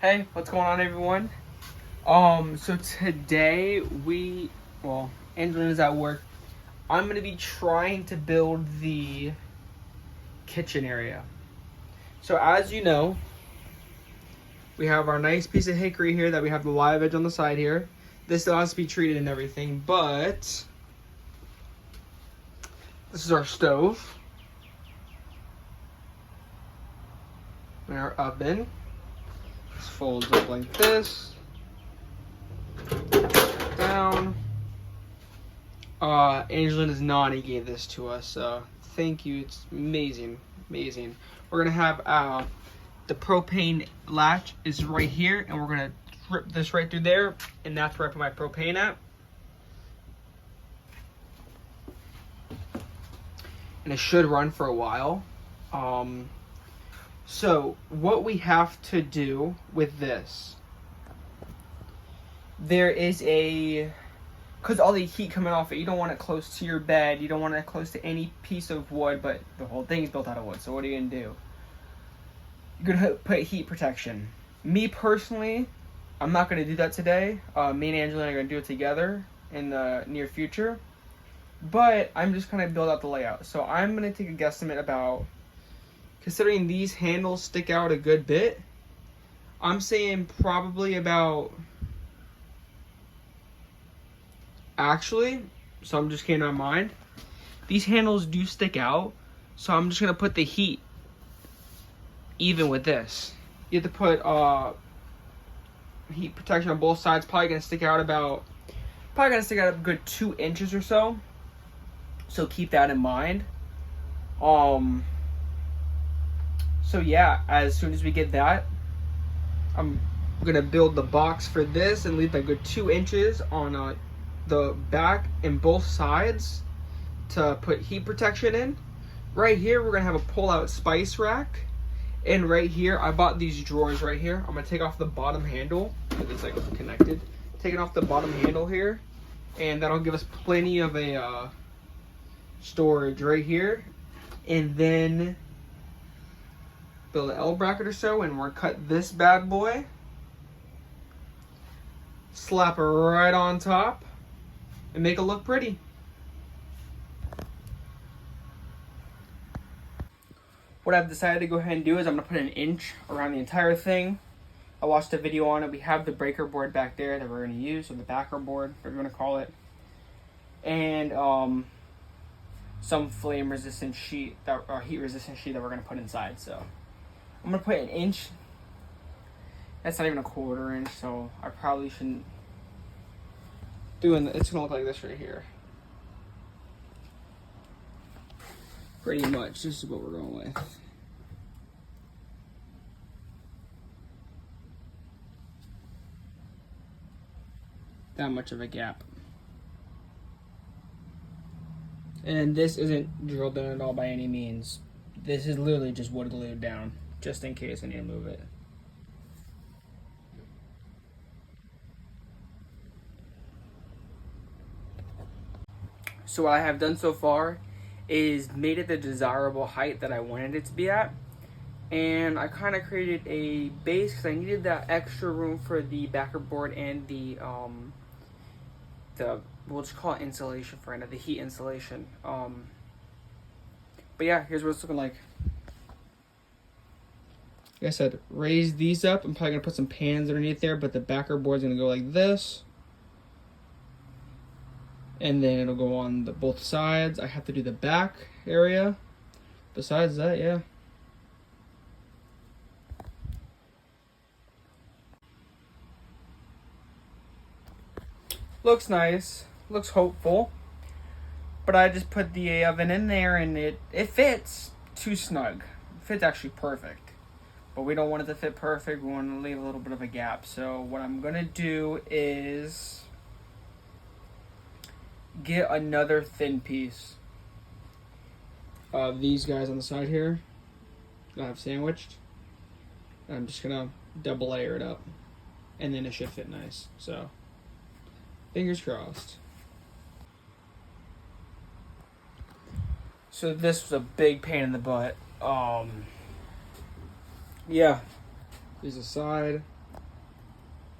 Hey, what's going on, everyone? So today Angelina's at work. I'm gonna be trying to build the kitchen area. So as you know, we have our nice piece of hickory here that we have the live edge on the side here. This still has to be treated and everything, but this is our stove. And our oven. This folds up like this. Down. Angelina's nanny gave this to us, so thank you. It's amazing, amazing. We're gonna have the propane latch is right here, and we're gonna rip this right through there, and that's where I put my propane at. And it should run for a while. So what we have to do with this, there is because all the heat coming off it, you don't want it close to your bed, you don't want it close to any piece of wood, but the whole thing is built out of wood, so what are you gonna do? You're gonna put heat protection. Me personally, I'm not gonna do that today. Me and Angelina are gonna do it together in the near future, but I'm just gonna build out the layout. So I'm gonna take a guesstimate about, considering these handles stick out a good bit, I'm saying probably about, so I'm just kidding on mine. These handles do stick out, so I'm just gonna put the heat even with this. You have to put heat protection on both sides. Probably gonna stick out a good 2 inches or so. So keep that in mind. So yeah, as soon as we get that, I'm gonna build the box for this and leave a good 2 inches on the back and both sides to put heat protection in. Right here, we're gonna have a pull-out spice rack. And right here, I bought these drawers right here. I'm gonna take off the bottom handle, because it's like connected. Taking off the bottom handle here, and that'll give us plenty of a storage right here. And then build an L bracket or so, and we're gonna cut this bad boy, slap it right on top, and make it look pretty. What I've decided to go ahead and do is I'm gonna put an inch around the entire thing. I watched a video on it. We have the breaker board back there that we're gonna use, or the backer board, whatever you wanna call it. And some flame resistant sheet or heat resistant sheet that we're gonna put inside. So I'm gonna put an inch. That's not even a 1/4 inch, so I probably shouldn't it's gonna look like this right here. Pretty much, this is what we're going with. That much of a gap. And this isn't drilled in at all by any means. This is literally just wood glued down, just in case I need to move it. So what I have done so far is made it the desirable height that I wanted it to be at. And I kind of created a base because I needed that extra room for the backer board and the we'll just call it insulation for the heat insulation. But yeah, here's what it's looking like. Like I said, raise these up. I'm probably gonna put some pans underneath there, but the backer board's gonna go like this. And then it'll go on both sides. I have to do the back area. Besides that, yeah. Looks nice. Looks hopeful. But I just put the oven in there, and it fits too snug. It fits actually perfect. But we don't want it to fit perfect. We want to leave a little bit of a gap. So what I'm gonna do is get another thin piece of these guys on the side here that I have sandwiched. I'm just gonna double layer it up, and then it should fit nice. So fingers crossed. So this was a big pain in the butt. Yeah, there's a side.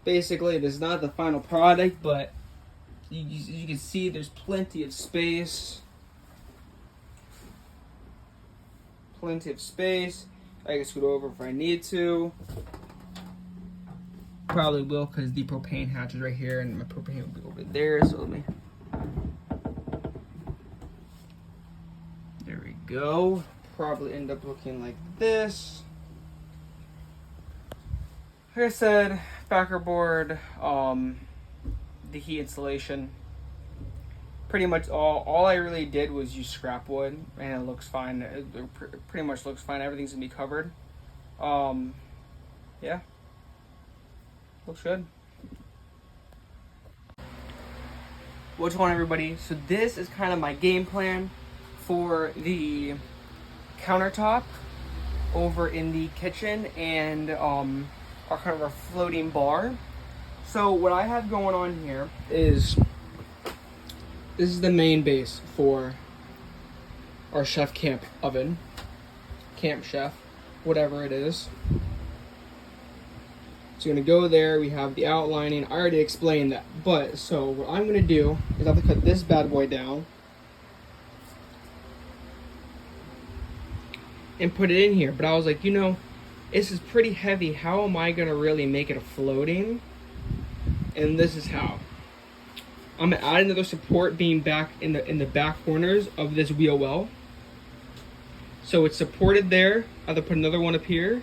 Basically, this is not the final product, but you can see there's plenty of space. Plenty of space. I can scoot over if I need to. Probably will, because the propane hatch is right here and my propane will be over there. So let me. There we go. Probably end up looking like this. Like I said, backer board, the heat insulation. Pretty much all I really did was use scrap wood, and it looks fine. It pretty much looks fine. Everything's gonna be covered. Yeah, looks good. What's going on, everybody? So this is kind of my game plan for the countertop over in the kitchen and our kind of our floating bar. So what I have going on here is this is the main base for our chef camp oven, camp chef, whatever it is. So you're gonna go there. We have the outlining. I already explained that, but so what I'm gonna do is I have to cut this bad boy down and put it in here. But I was like, you know, this is pretty heavy. How am I gonna really make it a floating? And this is how. I'm gonna add another support beam back in the back corners of this wheel well. So it's supported there. I have to put another one up here.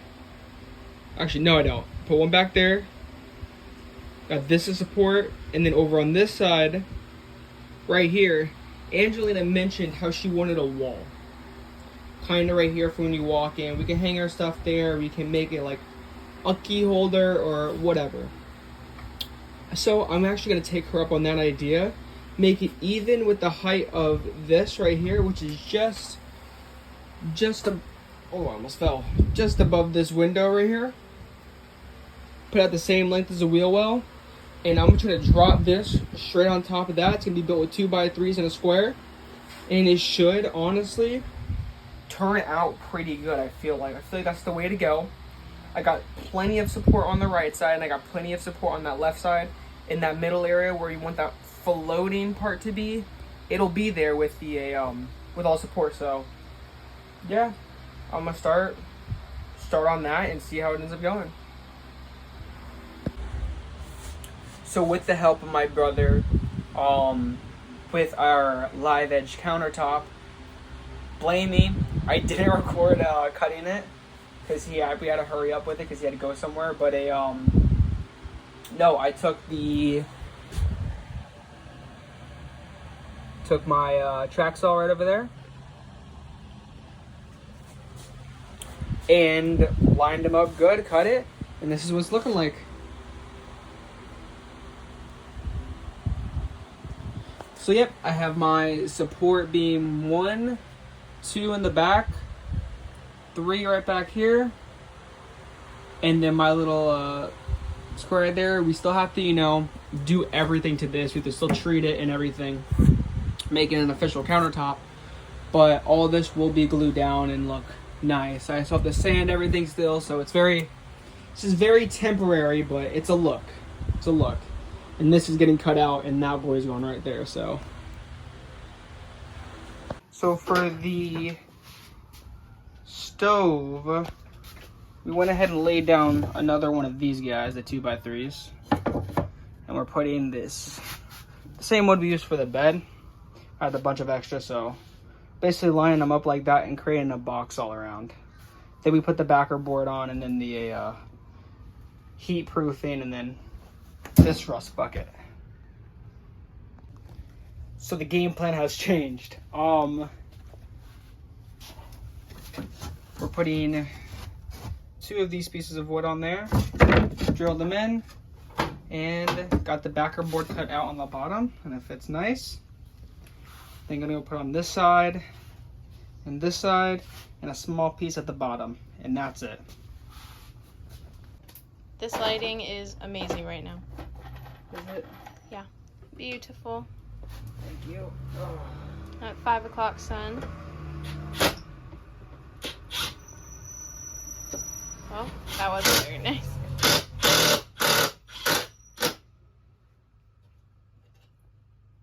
Actually, no, I don't. Put one back there. Got this as support, and then over on this side, right here, Angelina mentioned how she wanted a wall. Kind of right here for when you walk in. We can hang our stuff there. We can make it like a key holder or whatever. So I'm actually going to take her up on that idea. Make it even with the height of this right here, which is just oh, I almost fell. Just above this window right here. Put out the same length as the wheel well. And I'm just going to drop this straight on top of that. It's going to be built with 2x3s in a square. And it should, honestly, turn out pretty good. I feel like that's the way to go. I got plenty of support on the right side, and I got plenty of support on that left side. In that middle area where you want that floating part to be, it'll be there with the with all support. So yeah, I'm gonna start on that and see how it ends up going. So with the help of my brother, with our live edge countertop, blame me, I didn't record cutting it because we had to hurry up with it because he had to go somewhere. But no, I took my track saw right over there and lined them up good, cut it, and this is what it's looking like. So yep, I have my support beam 1, 2 in the back, 3 right back here, and then my little square right there. We still have to, you know, do everything to this. We have to still treat it and everything, make it an official countertop, but all this will be glued down and look nice. I still have to sand everything still, so this is very temporary, but it's a look. It's a look. And this is getting cut out, and that boy's going right there. So for the stove, we went ahead and laid down another one of these guys, the 2x3s, and we're putting this, the same wood we used for the bed. I had a bunch of extra, so basically lining them up like that and creating a box all around. Then we put the backer board on, and then the heat proofing, and then this rust bucket. So the game plan has changed. We're putting 2 of these pieces of wood on there, drilled them in, and got the backer board cut out on the bottom, and it fits nice. Then I'm gonna go put on this side, and a small piece at the bottom, and that's it. This lighting is amazing right now. Is it? Yeah, beautiful. Thank you. Oh. At 5 o'clock sun. Well, that wasn't very nice.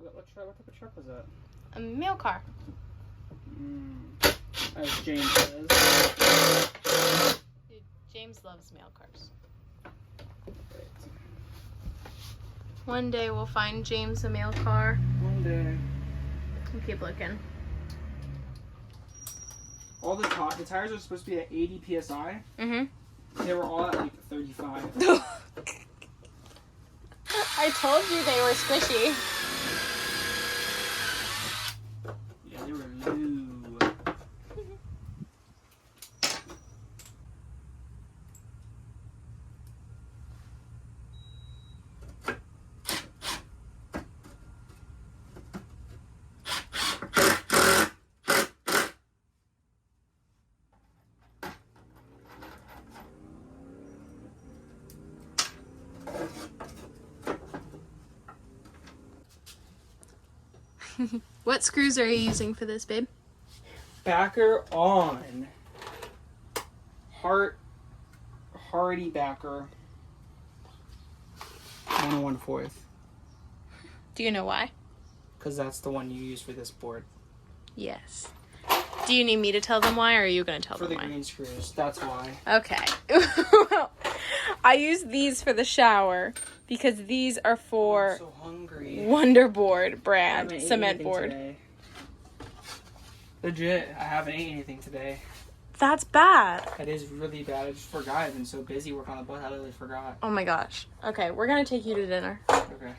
What type of truck was that? A mail car. As James says. Dude, James loves mail cars. One day we'll find James a mail car. One day. We'll keep looking. All the tires are supposed to be at 80 psi. Mm-hmm. They were all at like 35. I told you they were squishy. Yeah, they were low. What screws are you using for this, babe? Backer on. Hardy backer. 1 1/4. Do you know why? Because that's the one you use for this board. Yes. Do you need me to tell them why, or are you going to tell For them the why? green screws, that's why. Okay. I use these for the shower because these are for I'm so hungry. Wonderboard I brand haven't ate cement anything board. today. Legit, I haven't ate anything today. That's bad. That is really bad. I just forgot. I've been so busy working on the boat, I literally forgot. Oh my gosh. Okay, we're going to take you to dinner. Okay.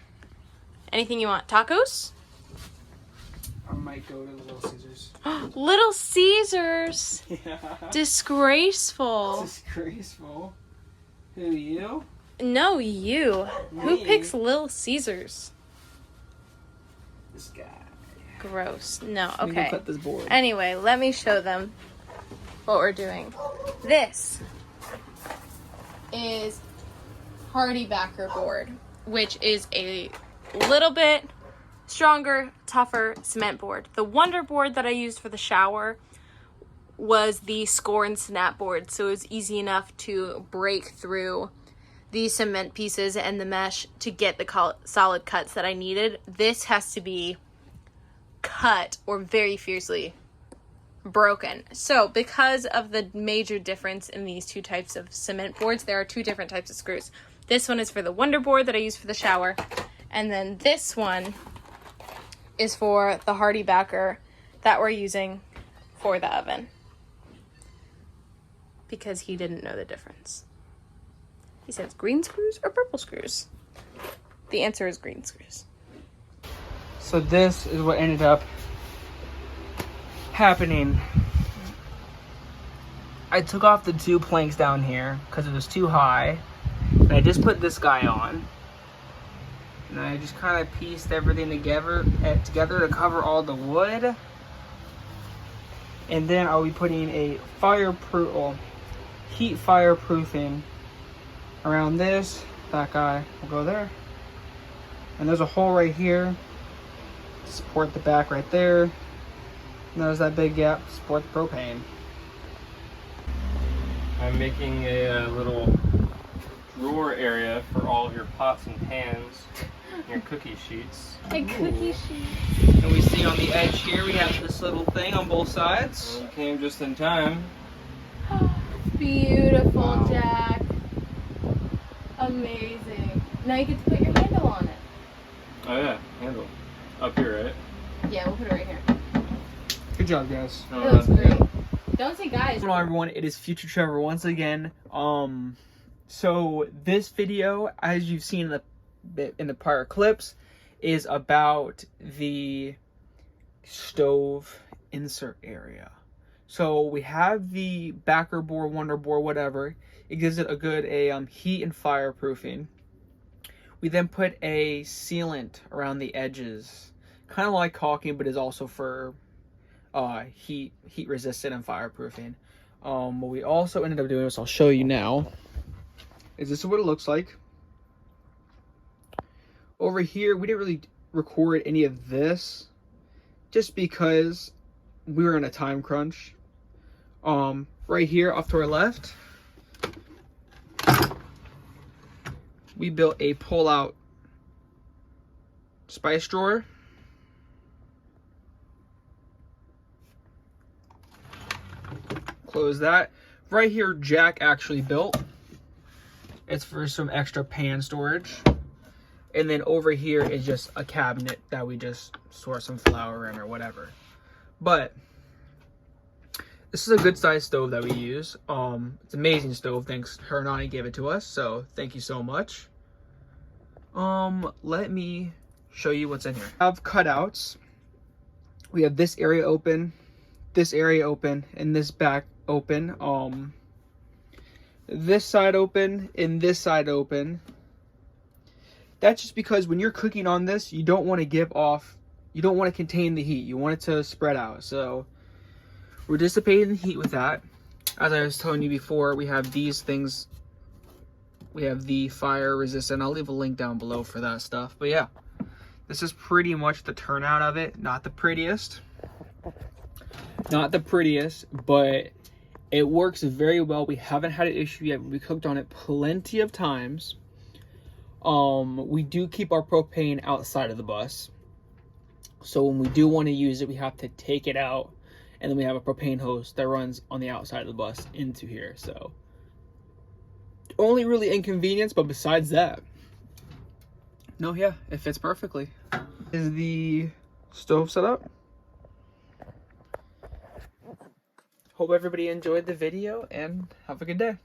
Anything you want? Tacos? I might go to the Little Caesars. Little Caesars. Yeah. Disgraceful. Disgraceful. Who, you? No, you. Who Me? picks Little Caesars? This guy. Gross. No, Let me go okay. cut this board. Anyway, let me show them what we're doing. This is Hardy Backer board, which is a little bit stronger, tougher cement board. The Wonder board that I used for the shower was the score and snap board, so it was easy enough to break through the cement pieces and the mesh to get the solid cuts that I needed. This has to be cut or very fiercely broken. So because of the major difference in these two types of cement boards, there are two different types of screws. This one is for the Wonder board that I use for the shower, and then this one is for the Hardy Backer that we're using for the oven, because he didn't know the difference. He says green screws or purple screws. The answer is green screws. So this is what ended up happening. I took off the 2 planks down here because it was too high. And I just put this guy on. And I just kind of pieced everything together to cover all the wood. And then I'll be putting a heat fireproofing around this. That guy will go there. And there's a hole right here to support the back right there. And there's that big gap to support the propane. I'm making a little drawer area for all of your pots and pans, your cookie sheets. A cookie sheet. And we see on the edge here, we have this little thing on both sides. Well, it came just in time. Beautiful, Wow. Jack. Amazing. Now you get to put your handle on it. Oh yeah, handle. Up here, right? Yeah, we'll put it right here. Good job, guys. No, It looks that's- great. Don't say guys. Hello everyone, it is Future Trevor once again. So this video, as you've seen in the prior clips, is about the stove insert area. So we have the backer board, Wonder board, whatever. It gives it a good heat and fireproofing. We then put a sealant around the edges, kind of like caulking, but is also for heat resistant and fireproofing. What we also ended up doing, which I'll show you now, is this is what it looks like. Over here, we didn't really record any of this just because we were in a time crunch. Right here off to our left, we built a pull-out spice drawer. close that. Right here, Jack actually built. It's for some extra pan storage. And then over here is just a cabinet that we just store some flour in or whatever. But this is a good sized stove that we use. It's an amazing stove. Thanks, Hernani gave it to us. So thank you so much. Let me show you what's in here. I have cutouts. We have this area open, and this back open. This side open, and this side open. That's just because when you're cooking on this, you don't want to contain the heat. You want it to spread out. So we're dissipating the heat with that. As I was telling you before, we have these things. We have the fire resistant. I'll leave a link down below for that stuff. But yeah, this is pretty much the turnout of it. Not the prettiest. Not the prettiest, but it works very well. We haven't had an issue yet. We cooked on it plenty of times. We do keep our propane outside of the bus. So when we do want to use it, we have to take it out. And then we have a propane hose that runs on the outside of the bus into here. So only really inconvenience, but besides that, no, yeah, it fits perfectly. Is the stove set up? Hope everybody enjoyed the video and have a good day.